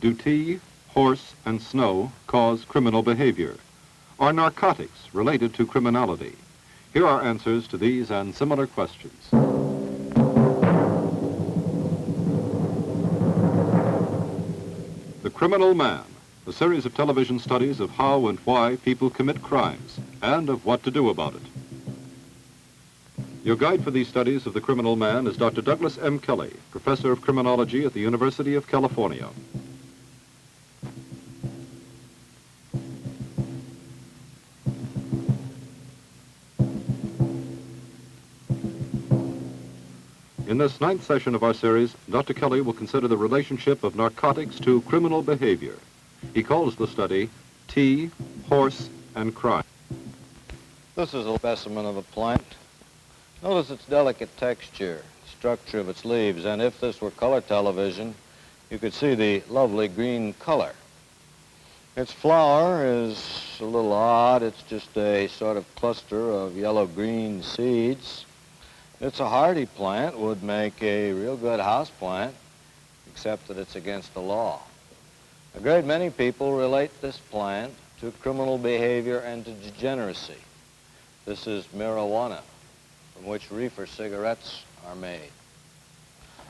Do tea, horse, and snow cause criminal behavior? Are narcotics related to criminality? Here are answers to these and similar questions. The Criminal Man, a series of television studies of how and why people commit crimes and of what to do about it. Your guide for these studies of the criminal man is Dr. Douglas M. Kelley, Professor of Criminology at the University of California. In this 9th session of our series, Dr. Kelley will consider the relationship of narcotics to criminal behavior. He calls the study Tea, Horse, and Crime. This is a specimen of a plant. Notice its delicate texture, structure of its leaves, and if this were color television, you could see the lovely green color. Its flower is a little odd. It's just a sort of cluster of yellow-green seeds. It's a hardy plant, would make a real good house plant, except that it's against the law. A great many people relate this plant to criminal behavior and to degeneracy. This is marijuana, from which reefer cigarettes are made.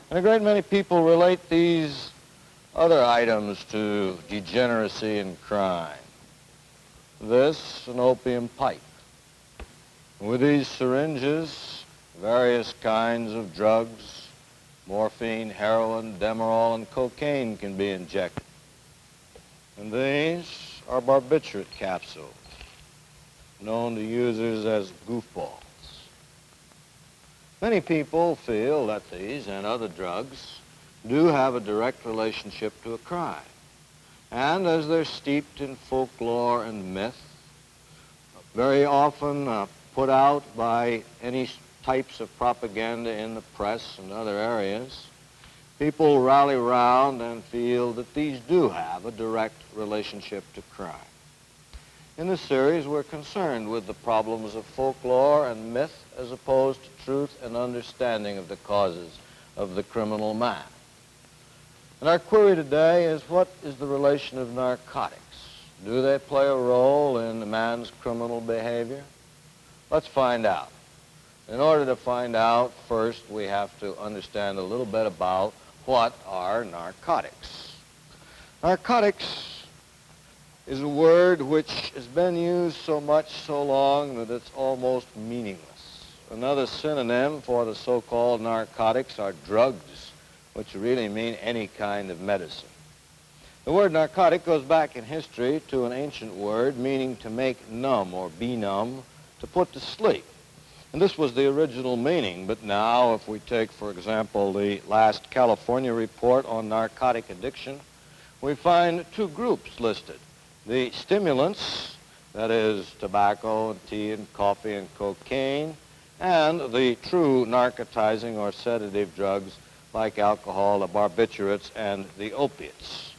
And a great many people relate these other items to degeneracy and crime. This, an opium pipe. With these syringes, various kinds of drugs, morphine, heroin, Demerol, and cocaine can be injected. And these are barbiturate capsules, known to users as goofballs. Many people feel that these and other drugs do have a direct relationship to a crime. And as they're steeped in folklore and myth, very often put out by any types of propaganda in the press and other areas, people rally round and feel that these do have a direct relationship to crime. In this series, we're concerned with the problems of folklore and myth as opposed to truth and understanding of the causes of the criminal man. And our query today is, what is the relation of narcotics? Do they play a role in a man's criminal behavior? Let's find out. In order to find out, first we have to understand a little bit about what are narcotics. Narcotics is a word which has been used so much, so long, that it's almost meaningless. Another synonym for the so-called narcotics are drugs, which really mean any kind of medicine. The word narcotic goes back in history to an ancient word meaning to make numb or be numb, to put to sleep. And this was the original meaning, but now if we take, for example, the last California report on narcotic addiction, we find two groups listed. The stimulants, that is tobacco and tea and coffee and cocaine, and the true narcotizing or sedative drugs like alcohol, the barbiturates, and the opiates.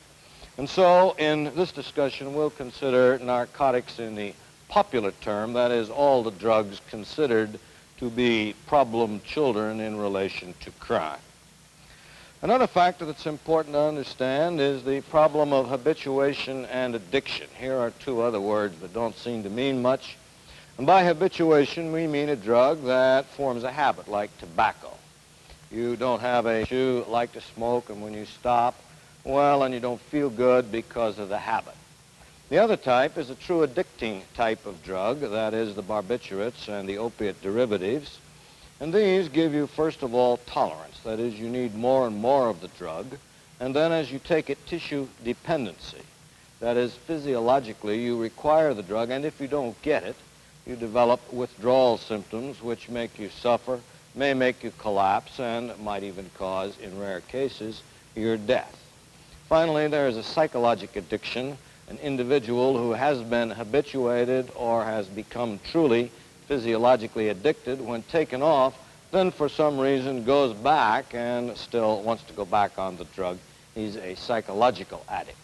And so in this discussion, we'll consider narcotics in the popular term, that is, all the drugs considered to be problem children in relation to crime. Another factor that's important to understand is the problem of habituation and addiction. Here are two other words that don't seem to mean much. And by habituation, we mean a drug that forms a habit, like tobacco. You don't have a chew, like to smoke, and when you stop, well, and you don't feel good because of the habit. The other type is a true addicting type of drug, that is the barbiturates and the opiate derivatives. And these give you, first of all, tolerance. That is, you need more and more of the drug. And then as you take it, tissue dependency. That is, physiologically, you require the drug, and if you don't get it, you develop withdrawal symptoms which make you suffer, may make you collapse, and might even cause, in rare cases, your death. Finally, there is a psychological addiction. An individual who has been habituated or has become truly physiologically addicted, when taken off, then for some reason goes back and still wants to go back on the drug. He's a psychological addict.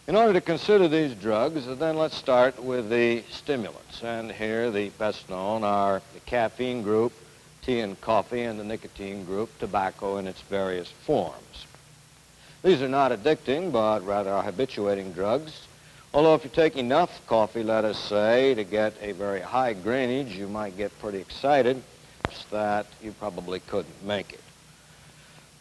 In order to consider these drugs, then let's start with the stimulants. And here the best known are the caffeine group, tea and coffee, and the nicotine group, tobacco in its various forms. These are not addicting, but rather are habituating drugs. Although if you take enough coffee, let us say, to get a very high grainage, you might get pretty excited, so that you probably couldn't make it.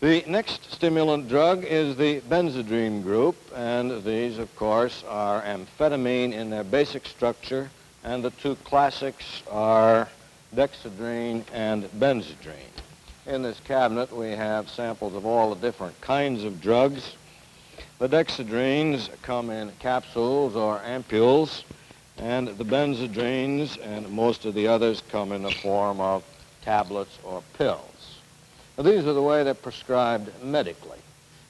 The next stimulant drug is the Benzedrine group, and these, of course, are amphetamine in their basic structure, and the two classics are Dexedrine and Benzedrine. In this cabinet, we have samples of all the different kinds of drugs. The Dexedrines come in capsules or ampules, and the Benzedrines and most of the others come in the form of tablets or pills. Now, these are the way they're prescribed medically.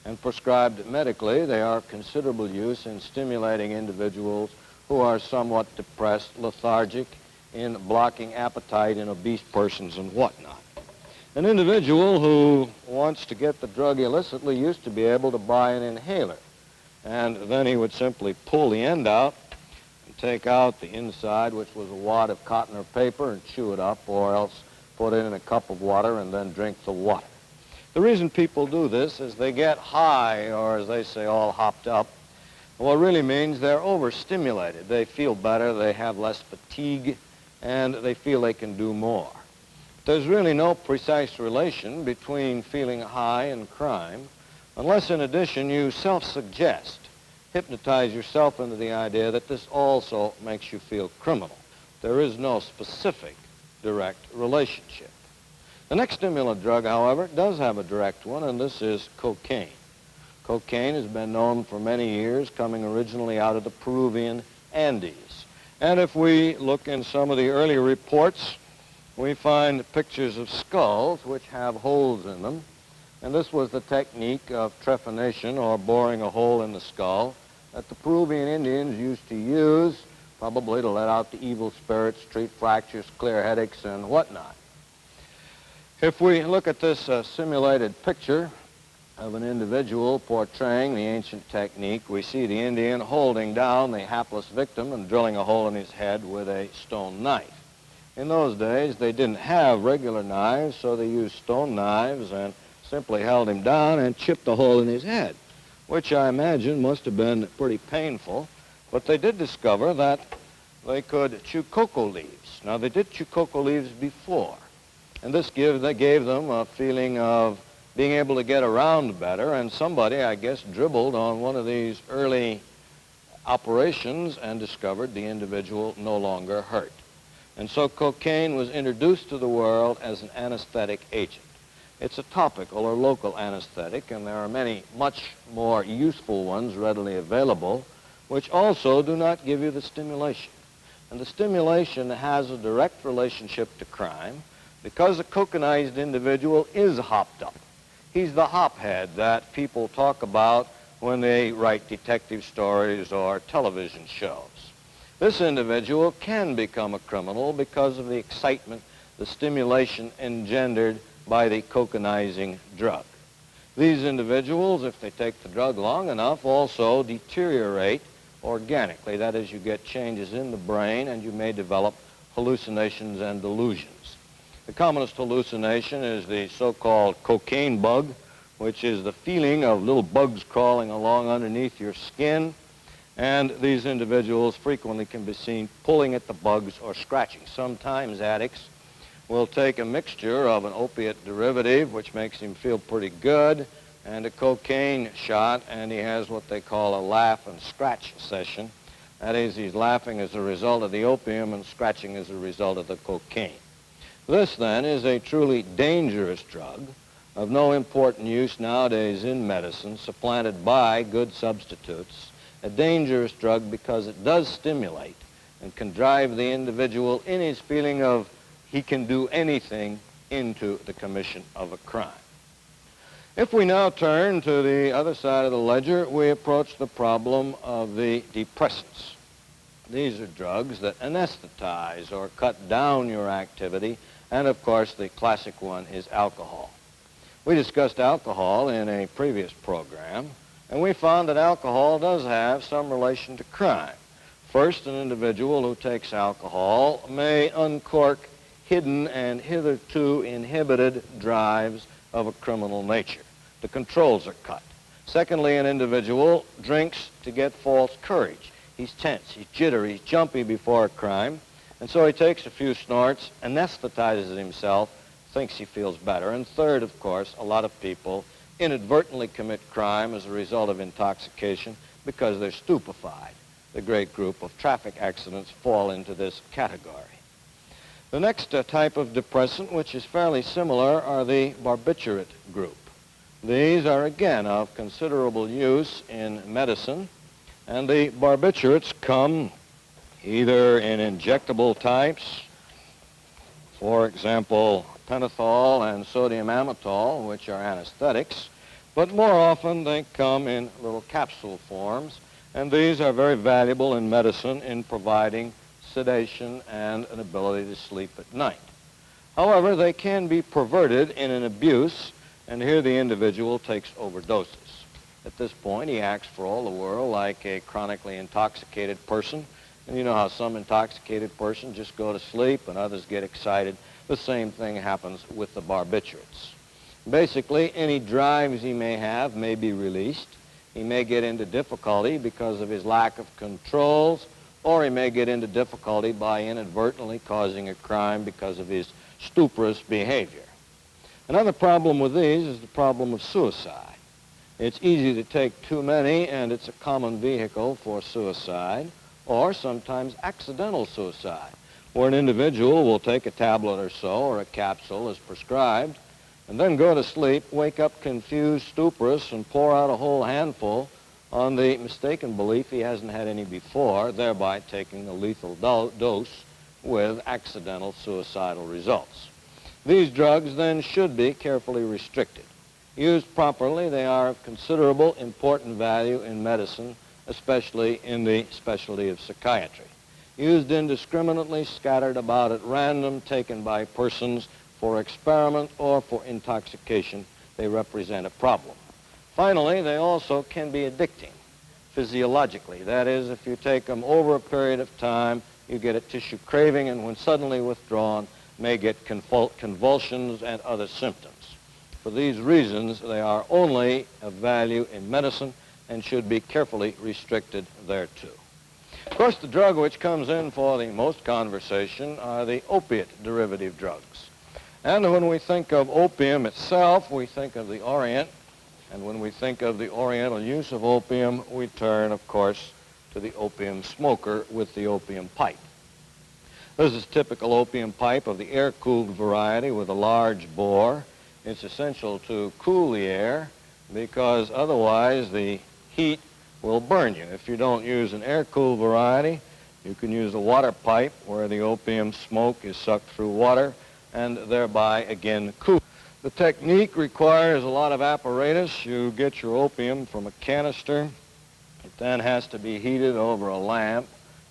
And prescribed medically, they are of considerable use in stimulating individuals who are somewhat depressed, lethargic, in blocking appetite in obese persons and whatnot. An individual who wants to get the drug illicitly used to be able to buy an inhaler, and then he would simply pull the end out and take out the inside, which was a wad of cotton or paper, and chew it up, or else put it in a cup of water and then drink the water. The reason people do this is they get high, or as they say, all hopped up. What really means they're overstimulated. They feel better, they have less fatigue, and they feel they can do more. There's really no precise relation between feeling high and crime, unless in addition you self-suggest, hypnotize yourself into the idea that this also makes you feel criminal. There is no specific direct relationship. The next stimulant drug, however, does have a direct one, and this is cocaine. Cocaine has been known for many years, coming originally out of the Peruvian Andes. And if we look in some of the earlier reports, we find pictures of skulls which have holes in them. And this was the technique of trephination, or boring a hole in the skull, that the Peruvian Indians used to use, probably to let out the evil spirits, treat fractures, clear headaches, and whatnot. If we look at this simulated picture of an individual portraying the ancient technique, we see the Indian holding down the hapless victim and drilling a hole in his head with a stone knife. In those days, they didn't have regular knives, so they used stone knives and simply held him down and chipped a hole in his head, which I imagine must have been pretty painful. But they did discover that they could chew cocoa leaves. Now, they did chew cocoa leaves before, and this gave them a feeling of being able to get around better, and somebody, I guess, dribbled on one of these early operations and discovered the individual no longer hurt. And so cocaine was introduced to the world as an anesthetic agent. It's a topical or local anesthetic, and there are many much more useful ones readily available, which also do not give you the stimulation. And the stimulation has a direct relationship to crime because a cocainized individual is hopped up. He's the hophead that people talk about when they write detective stories or television shows. This individual can become a criminal because of the excitement, the stimulation engendered by the cocainizing drug. These individuals, if they take the drug long enough, also deteriorate organically. That is, you get changes in the brain and you may develop hallucinations and delusions. The commonest hallucination is the so-called cocaine bug, which is the feeling of little bugs crawling along underneath your skin. And these individuals frequently can be seen pulling at the bugs or scratching. Sometimes addicts will take a mixture of an opiate derivative, which makes him feel pretty good, and a cocaine shot, and he has what they call a laugh and scratch session. That is, he's laughing as a result of the opium and scratching as a result of the cocaine. This, then, is a truly dangerous drug of no important use nowadays in medicine, supplanted by good substitutes. A dangerous drug because it does stimulate and can drive the individual in his feeling of he can do anything into the commission of a crime. If we now turn to the other side of the ledger, we approach the problem of the depressants. These are drugs that anesthetize or cut down your activity, and of course the classic one is alcohol. We discussed alcohol in a previous program, and we found that alcohol does have some relation to crime. First, an individual who takes alcohol may uncork hidden and hitherto inhibited drives of a criminal nature. The controls are cut. Secondly, an individual drinks to get false courage. He's tense, he's jittery, he's jumpy before a crime, and so he takes a few snorts, anesthetizes himself, thinks he feels better. And third, of course, a lot of people inadvertently commit crime as a result of intoxication because they're stupefied. The great group of traffic accidents fall into this category. The next type of depressant, which is fairly similar, are the barbiturate group. These are, again, of considerable use in medicine, and the barbiturates come either in injectable types, for example, pentothal and sodium amytal, which are anesthetics, but more often they come in little capsule forms, and these are very valuable in medicine in providing sedation and an ability to sleep at night. However, they can be perverted in an abuse, and here the individual takes overdoses. At this point, he acts for all the world like a chronically intoxicated person, and you know how some intoxicated persons just go to sleep and others get excited. The same thing happens with the barbiturates. Basically, any drives he may have may be released. He may get into difficulty because of his lack of controls, or he may get into difficulty by inadvertently causing a crime because of his stuporous behavior. Another problem with these is the problem of suicide. It's easy to take too many, and it's a common vehicle for suicide, or sometimes accidental suicide, where an individual will take a tablet or so, or a capsule as prescribed, and then go to sleep, wake up confused, stuporous, and pour out a whole handful on the mistaken belief he hasn't had any before, thereby taking a lethal dose with accidental suicidal results. These drugs then should be carefully restricted. Used properly, they are of considerable important value in medicine, especially in the specialty of psychiatry. Used indiscriminately, scattered about at random, taken by persons for experiment or for intoxication, they represent a problem. Finally, they also can be addicting physiologically. That is, if you take them over a period of time, you get a tissue craving, and when suddenly withdrawn, may get convulsions and other symptoms. For these reasons, they are only of value in medicine and should be carefully restricted thereto. Of course, the drug which comes in for the most conversation are the opiate derivative drugs. And when we think of opium itself, we think of the Orient, and when we think of the Oriental use of opium, we turn, of course, to the opium smoker with the opium pipe. This is typical opium pipe of the air-cooled variety with a large bore. It's essential to cool the air because otherwise the heat will burn you. If you don't use an air-cooled variety, you can use a water pipe where the opium smoke is sucked through water and thereby again cool. The technique requires a lot of apparatus. You get your opium from a canister. It then has to be heated over a lamp.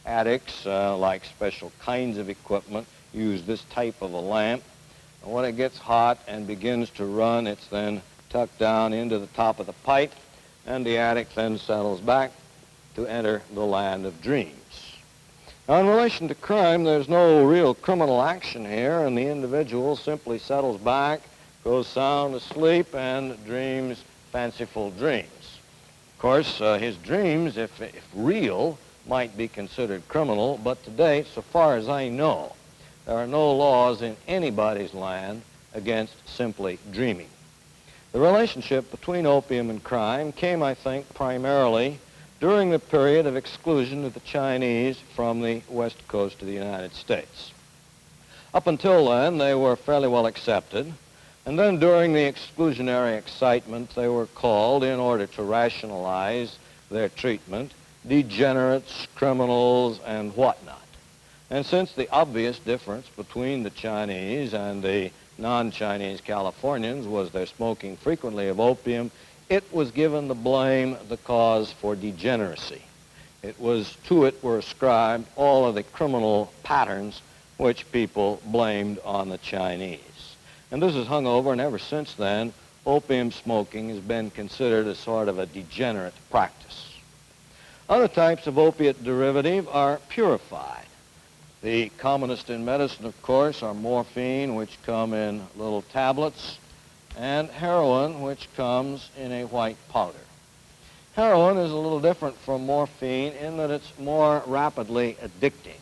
Addicts, like special kinds of equipment, use this type of a lamp. And when it gets hot and begins to run, it's then tucked down into the top of the pipe, and the addict then settles back to enter the land of dreams. Now, in relation to crime, there's no real criminal action here, and the individual simply settles back, goes sound asleep, and dreams fanciful dreams. Of course, his dreams, if real, might be considered criminal, but to date, so far as I know, there are no laws in anybody's land against simply dreaming. The relationship between opium and crime came, I think, primarily during the period of exclusion of the Chinese from the west coast of the United States. Up until then, they were fairly well accepted, and then during the exclusionary excitement, they were called, in order to rationalize their treatment, degenerates, criminals, and whatnot. And since the obvious difference between the Chinese and the non-Chinese Californians was their smoking frequently of opium, it was given the blame, the cause for degeneracy. To it were ascribed all of the criminal patterns which people blamed on the Chinese. And this has hung over, and ever since then, opium smoking has been considered a sort of a degenerate practice. Other types of opiate derivative are purified. The commonest in medicine, of course, are morphine, which come in little tablets, and heroin, which comes in a white powder. Heroin is a little different from morphine in that it's more rapidly addicting.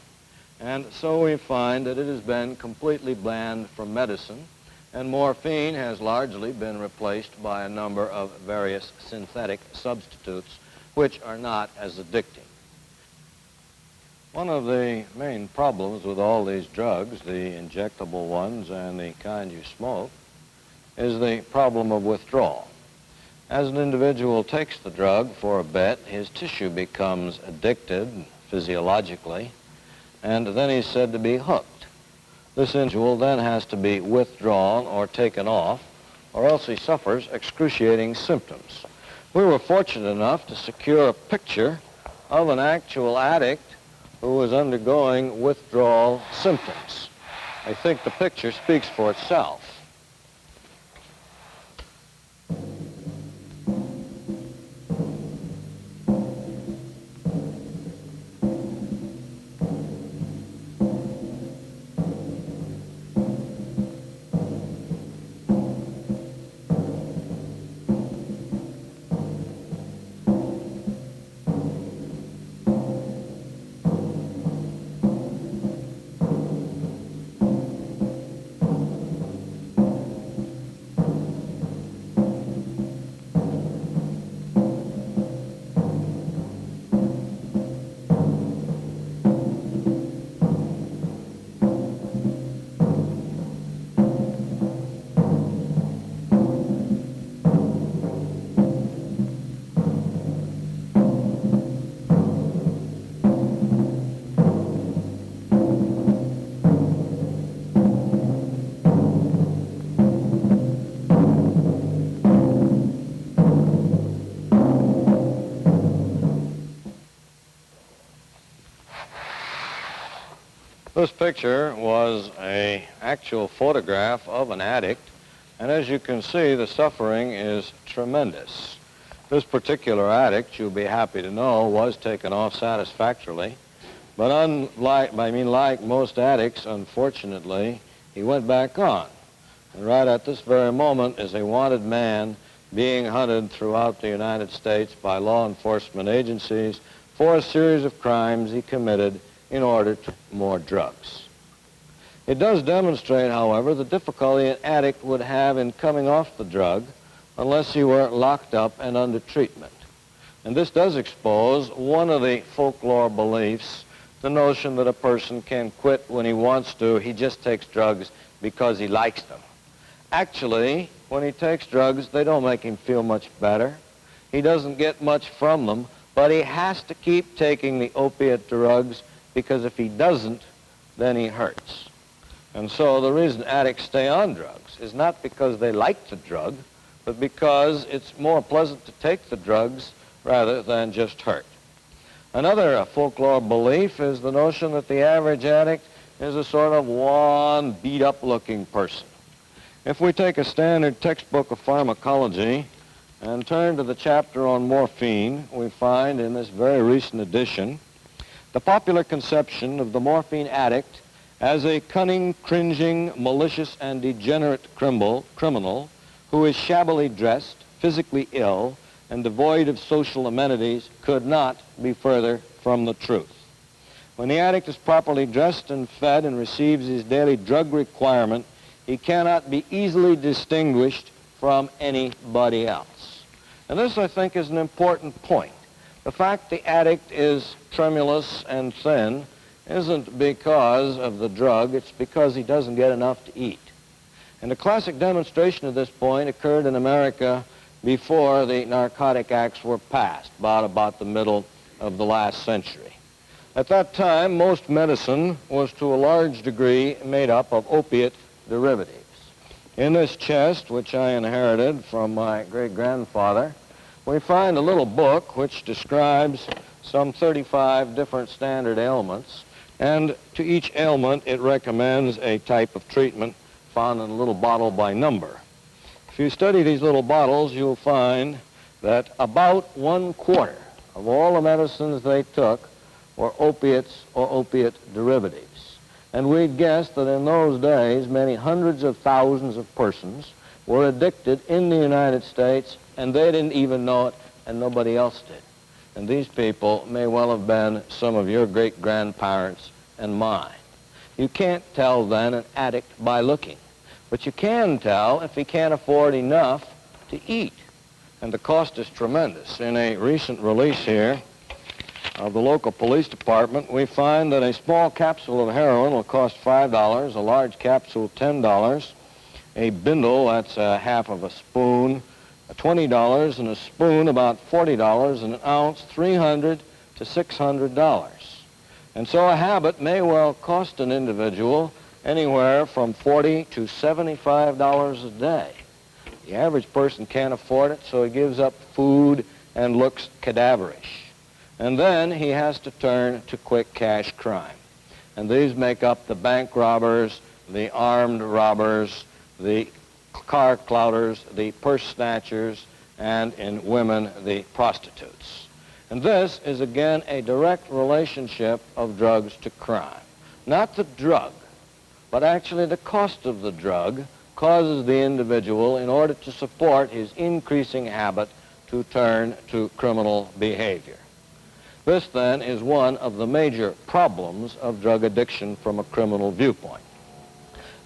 And so we find that it has been completely banned from medicine, and morphine has largely been replaced by a number of various synthetic substitutes which are not as addicting. One of the main problems with all these drugs, the injectable ones and the kind you smoke, is the problem of withdrawal. As an individual takes the drug for a bit, his tissue becomes addicted physiologically, and then he's said to be hooked. This individual then has to be withdrawn or taken off, or else he suffers excruciating symptoms. We were fortunate enough to secure a picture of an actual addict who was undergoing withdrawal symptoms. I think the picture speaks for itself. This picture was an actual photograph of an addict, and as you can see, the suffering is tremendous. This particular addict, you'll be happy to know, was taken off satisfactorily, but like most addicts, unfortunately, he went back on. And right at this very moment is a wanted man being hunted throughout the United States by law enforcement agencies for a series of crimes he committed in order to more drugs. It does demonstrate, however, the difficulty an addict would have in coming off the drug unless he were locked up and under treatment. And this does expose one of the folklore beliefs, the notion that a person can quit when he wants to, he just takes drugs because he likes them. Actually, when he takes drugs, they don't make him feel much better. He doesn't get much from them, but he has to keep taking the opiate drugs because if he doesn't, then he hurts. And so the reason addicts stay on drugs is not because they like the drug, but because it's more pleasant to take the drugs rather than just hurt. Another folklore belief is the notion that the average addict is a sort of wan, beat-up looking person. If we take a standard textbook of pharmacology and turn to the chapter on morphine, we find in this very recent edition the popular conception of the morphine addict as a cunning, cringing, malicious, and degenerate criminal who is shabbily dressed, physically ill, and devoid of social amenities could not be further from the truth. When the addict is properly dressed and fed and receives his daily drug requirement, he cannot be easily distinguished from anybody else. And this, I think, is an important point. The fact the addict is tremulous and thin isn't because of the drug, it's because he doesn't get enough to eat. And a classic demonstration of this point occurred in America before the Narcotic Acts were passed, about the middle of the last century. At that time, most medicine was to a large degree made up of opiate derivatives. In this chest, which I inherited from my great-grandfather, we find a little book which describes some 35 different standard ailments, and to each ailment it recommends a type of treatment found in a little bottle by number. If you study these little bottles, you'll find that about 1/4 of all the medicines they took were opiates or opiate derivatives. And we'd guess that in those days, many hundreds of thousands of persons were addicted in the United States, and they didn't even know it and nobody else did. And these people may well have been some of your great-grandparents and mine. You can't tell then an addict by looking, but you can tell if he can't afford enough to eat. And the cost is tremendous. In a recent release here of the local police department, we find that a small capsule of heroin will cost $5, a large capsule $10, a bindle, that's half of a spoon, $20, and a spoon about $40, and an ounce $300 to $600. And so a habit may well cost an individual anywhere from $40 to $75 a day. The average person can't afford it, so he gives up food and looks cadaverish. And then he has to turn to quick cash crime. And these make up the bank robbers, the armed robbers, the car clouters, the purse snatchers, and in women, the prostitutes. And this is again a direct relationship of drugs to crime. Not the drug, but actually the cost of the drug causes the individual, in order to support his increasing habit, to turn to criminal behavior. This then is one of the major problems of drug addiction from a criminal viewpoint.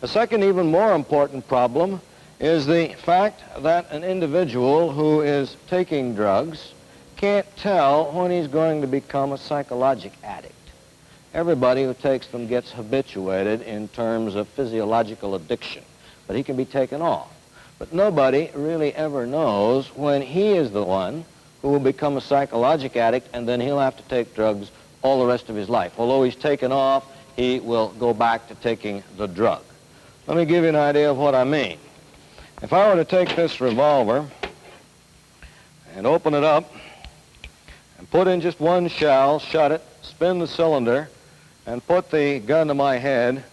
A second, even more important problem is the fact that an individual who is taking drugs can't tell when he's going to become a psychologic addict. Everybody who takes them gets habituated in terms of physiological addiction, but he can be taken off. But nobody really ever knows when he is the one who will become a psychologic addict, and then he'll have to take drugs all the rest of his life. Although he's taken off, he will go back to taking the drug. Let me give you an idea of what I mean. If I were to take this revolver and open it up and put in just one shell, shut it, spin the cylinder, and put the gun to my head,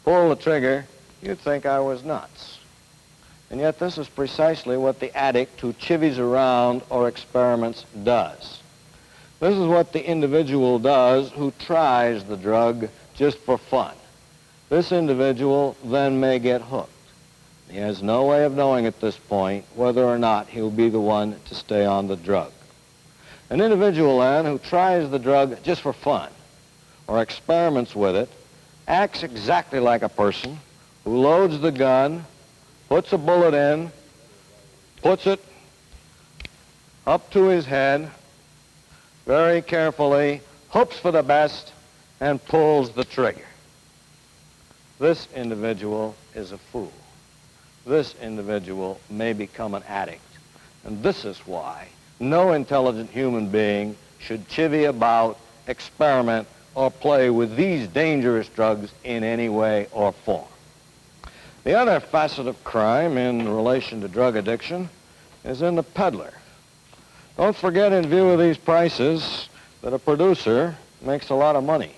pull the trigger, you'd think I was nuts. And yet this is precisely what the addict who chivies around or experiments does. This is what the individual does who tries the drug just for fun. This individual then may get hooked. He has no way of knowing at this point whether or not he'll be the one to stay on the drug. An individual then who tries the drug just for fun or experiments with it acts exactly like a person who loads the gun, puts a bullet in, puts it up to his head, very carefully, hopes for the best, and pulls the trigger. This individual is a fool. This individual may become an addict. And this is why no intelligent human being should chivvy about, experiment, or play with these dangerous drugs in any way or form. The other facet of crime in relation to drug addiction is in the peddler. Don't forget, in view of these prices, that a producer makes a lot of money.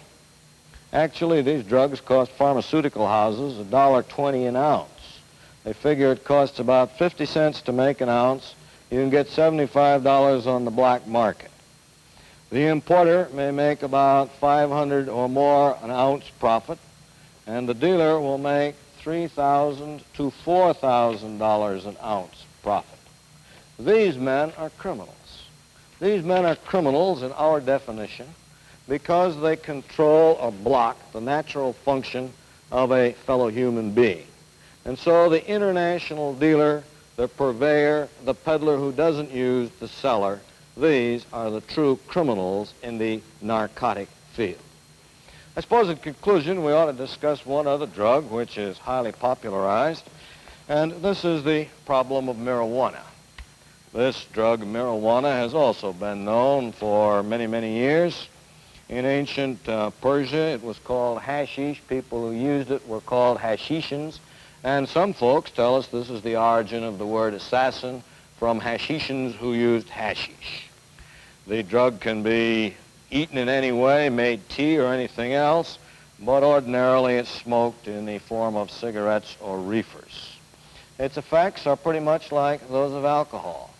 Actually, these drugs cost pharmaceutical houses $1.20 an ounce. They figure it costs about 50 cents to make an ounce. You can get $75 on the black market. The importer may make about $500 or more an ounce profit, and the dealer will make $3,000 to $4,000 an ounce profit. These men are criminals. These men are criminals in our definition because they control or block the natural function of a fellow human being. And so the international dealer, the purveyor, the peddler who doesn't use the seller, these are the true criminals in the narcotic field. I suppose in conclusion we ought to discuss one other drug which is highly popularized, and this is the problem of marijuana. This drug, marijuana, has also been known for many, many years. In ancient Persia, it was called hashish. People who used it were called hashishans. And some folks tell us this is the origin of the word assassin, from hashishans who used hashish. The drug can be eaten in any way, made tea or anything else, but ordinarily it's smoked in the form of cigarettes or reefers. Its effects are pretty much like those of alcohol.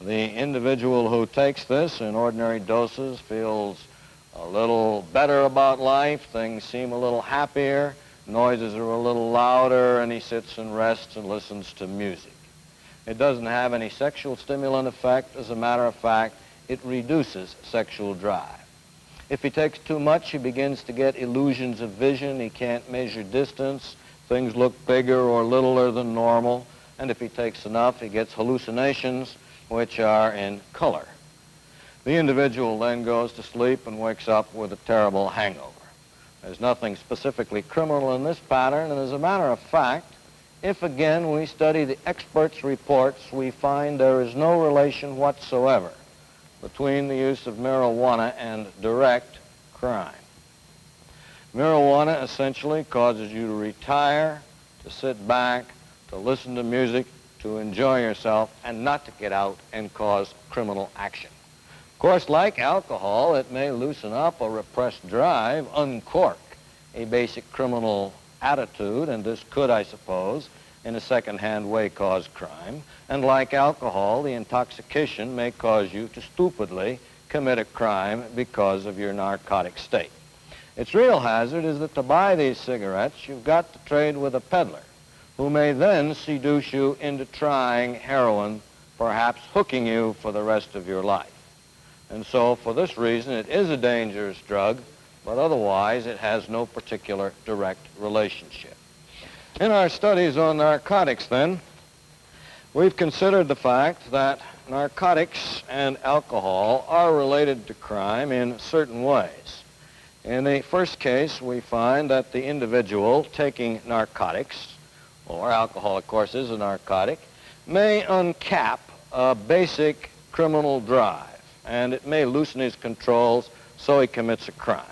The individual who takes this in ordinary doses feels a little better about life, things seem a little happier, noises are a little louder, and he sits and rests and listens to music. It doesn't have any sexual stimulant effect. As a matter of fact, it reduces sexual drive. If he takes too much, he begins to get illusions of vision. He can't measure distance. Things look bigger or littler than normal. And if he takes enough, he gets hallucinations, which are in color. The individual then goes to sleep and wakes up with a terrible hangover. There's nothing specifically criminal in this pattern, and as a matter of fact, if again we study the experts' reports, we find there is no relation whatsoever between the use of marijuana and direct crime. Marijuana essentially causes you to retire, to sit back, to listen to music, to enjoy yourself, and not to get out and cause criminal action. Of course, like alcohol, it may loosen up a repressed drive, uncork a basic criminal attitude, and this could, I suppose, in a second-hand way cause crime. And like alcohol, the intoxication may cause you to stupidly commit a crime because of your narcotic state. Its real hazard is that to buy these cigarettes, you've got to trade with a peddler who may then seduce you into trying heroin, perhaps hooking you for the rest of your life. And so for this reason, it is a dangerous drug, but otherwise it has no particular direct relationship. In our studies on narcotics, then, we've considered the fact that narcotics and alcohol are related to crime in certain ways. In the first case, we find that the individual taking narcotics, or alcohol, of course, is a narcotic, may uncap a basic criminal drive, and it may loosen his controls so he commits a crime.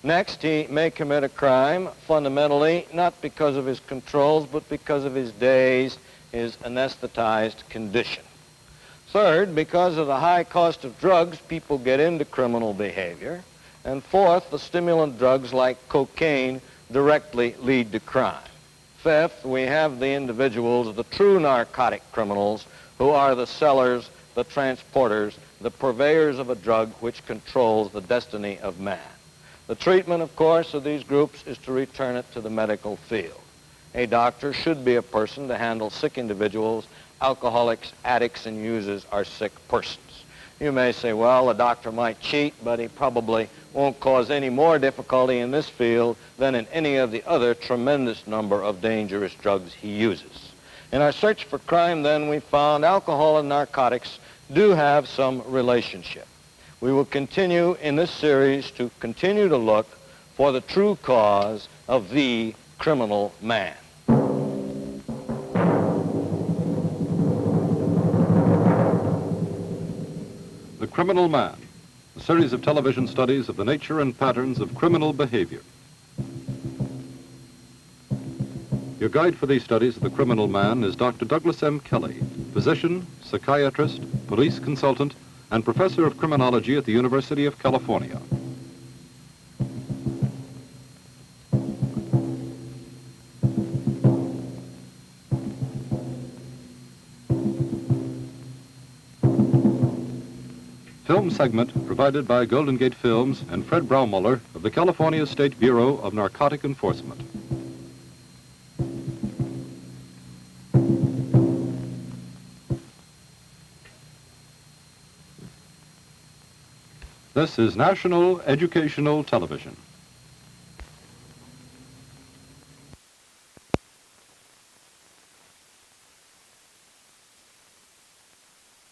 Next, he may commit a crime fundamentally not because of his controls, but because of his daze, his anesthetized condition. Third, because of the high cost of drugs, people get into criminal behavior. And fourth, the stimulant drugs like cocaine directly lead to crime. Fifth, we have the individuals, the true narcotic criminals, who are the sellers, the transporters, the purveyors of a drug which controls the destiny of man. The treatment, of course, of these groups is to return it to the medical field. A doctor should be a person to handle sick individuals. Alcoholics, addicts, and users are sick persons. You may say, well, a doctor might cheat, but he probably won't cause any more difficulty in this field than in any of the other tremendous number of dangerous drugs he uses. In our search for crime, then, we found alcohol and narcotics do have some relationship. We will continue in this series to continue to look for the true cause of the criminal man. The Criminal Man, a series of television studies of the nature and patterns of criminal behavior. Your guide for these studies of the criminal man is Dr. Douglas M. Kelley, physician, psychiatrist, police consultant, and Professor of Criminology at the University of California. Film segment provided by Golden Gate Films and Fred Braumoller of the California State Bureau of Narcotic Enforcement. This is National Educational Television.